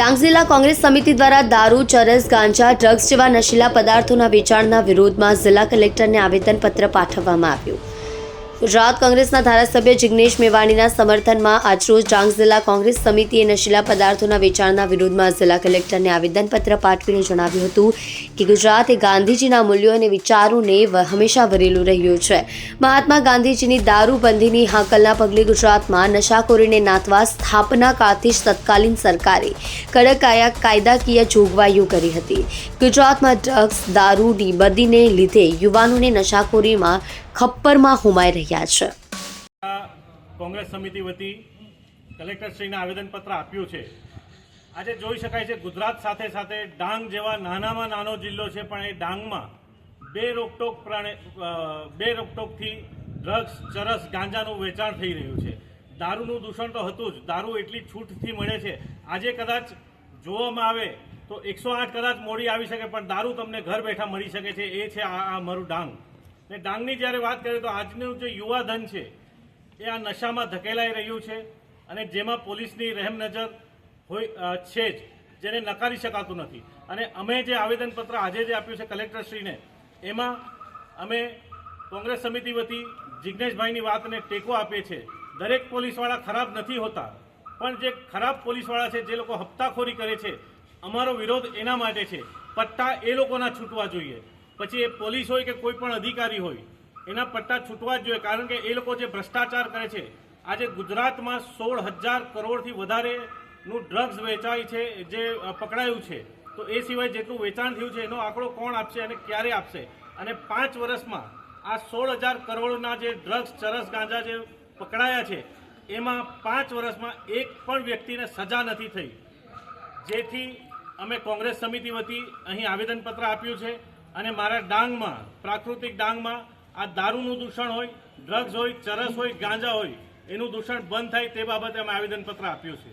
ડાંગ જિલ્લા કોંગ્રેસ સમિતિ દ્વારા દારૂ, ચરસ, ગાંજા, ડ્રગ્સ જેવા નશીલા પદાર્થોના વેચાણના વિરોધમાં જિલ્લા કલેક્ટરને આવેદનપત્ર પાઠવવામાં આવ્યું। ગુજરાત કોંગ્રેસના ધારાસભ્ય જિગ્નેશ મેવાણીના સમર્થનમાં આજરોજ ડાંગ જિલ્લા કોંગ્રેસ સમિતિએ નશીલા પદાર્થોના વેચાણના વિરોધમાં જિલ્લા કલેક્ટરને આવેદનપત્ર પાઠવીને જણાવ્યું હતું કે ગુજરાત એ ગાંધીજીના મૂલ્યો અને વિચારોને હંમેશા વરેલું રહ્યું છે। મહાત્મા ગાંધીજીની દારૂબંધીની હાકલના પગલે ગુજરાતમાં નશાખોરીને નાથવા સ્થાપના કાળથી જ તત્કાલીન સરકારે કડક કાયદાકીય જોગવાઈઓ કરી હતી। ગુજરાતમાં ડ્રગ્સ, દારૂની બદીને લીધે યુવાનોને નશાખોરીમાં ખપ્પરમાં હોમાઈ રહ્યા છે। કોંગ્રેસ સમિતિ વતી કલેક્ટરશ્રીને આવેદનપત્ર આપ્યું છે। આજે જોઈ શકાય છે ગુજરાત સાથે સાથે ડાંગ જેવા નાનામાં નાનો જિલ્લો છે, પણ એ ડાંગમાં બે રોકટોકથી ડ્રગ્સ, ચરસ, ગાંજાનું વેચાણ થઈ રહ્યું છે। દારૂનું દૂષણ તો હતું જ, દારૂ એટલી છૂટથી મળે છે। આજે કદાચ જોવામાં આવે તો 108 કદાચ મોડી આવી શકે, પણ દારૂ તમને ઘર બેઠા મળી શકે છે। એ છે આ અમારું ડાંગ। ને ડાંગની જ્યારે વાત કરીએ તો આજનું જે યુવા ધન છે એ આ નશામાં ધકેલાઈ રહ્યું છે, અને જેમાં પોલીસની રહેમ નજર હોય છે જ, જેને નકારી શકાતું નથી। અને અમે જે આવેદનપત્ર આજે જે આપ્યું છે કલેક્ટરશ્રીને, એમાં અમે કોંગ્રેસ સમિતિ વતી જિગ્નેશભાઈની વાતને ટેકો આપીએ છીએ। દરેક પોલીસવાળા ખરાબ નથી હોતા, પણ જે ખરાબ પોલીસવાળા છે, જે લોકો હપ્તાખોરી કરે છે, અમારો વિરોધ એના માટે છે। પટ્ટા એ લોકોના છૂટવા જોઈએ, પછી એ પોલીસ હોય કે કોઈ પણ અધિકારી હોય, એના પટ્ટા છૂટવા જ જોઈએ, કારણ કે એ લોકો જે ભ્રષ્ટાચાર કરે છે। આજે ગુજરાતમાં 16,000 કરોડથી વધારેનું ડ્રગ્સ વેચાય છે, જે પકડાયું છે। તો એ સિવાય જેટલું વેચાણ થયું છે એનો આંકડો કોણ આપશે અને ક્યારે આપશે? અને 5 વર્ષમાં આ 16,000 કરોડના જે ડ્રગ્સ, ચરસ, ગાંજા જે પકડાયા છે, એમાં 5 વર્ષમાં એક પણ વ્યક્તિને સજા નથી થઈ। જેથી અમે કોંગ્રેસ સમિતિ વતી અહીં આવેદનપત્ર આપ્યું છે। અને મારા ડાંગમાં, પ્રાકૃતિક ડાંગમાં આ દારૂનું દૂષણ હોય, ડ્રગ્સ હોય, ચરસ હોય, ગાંજા હોય, એનું દૂષણ બંધ થાય તે બાબતે અમે આવેદનપત્ર આપ્યું છે।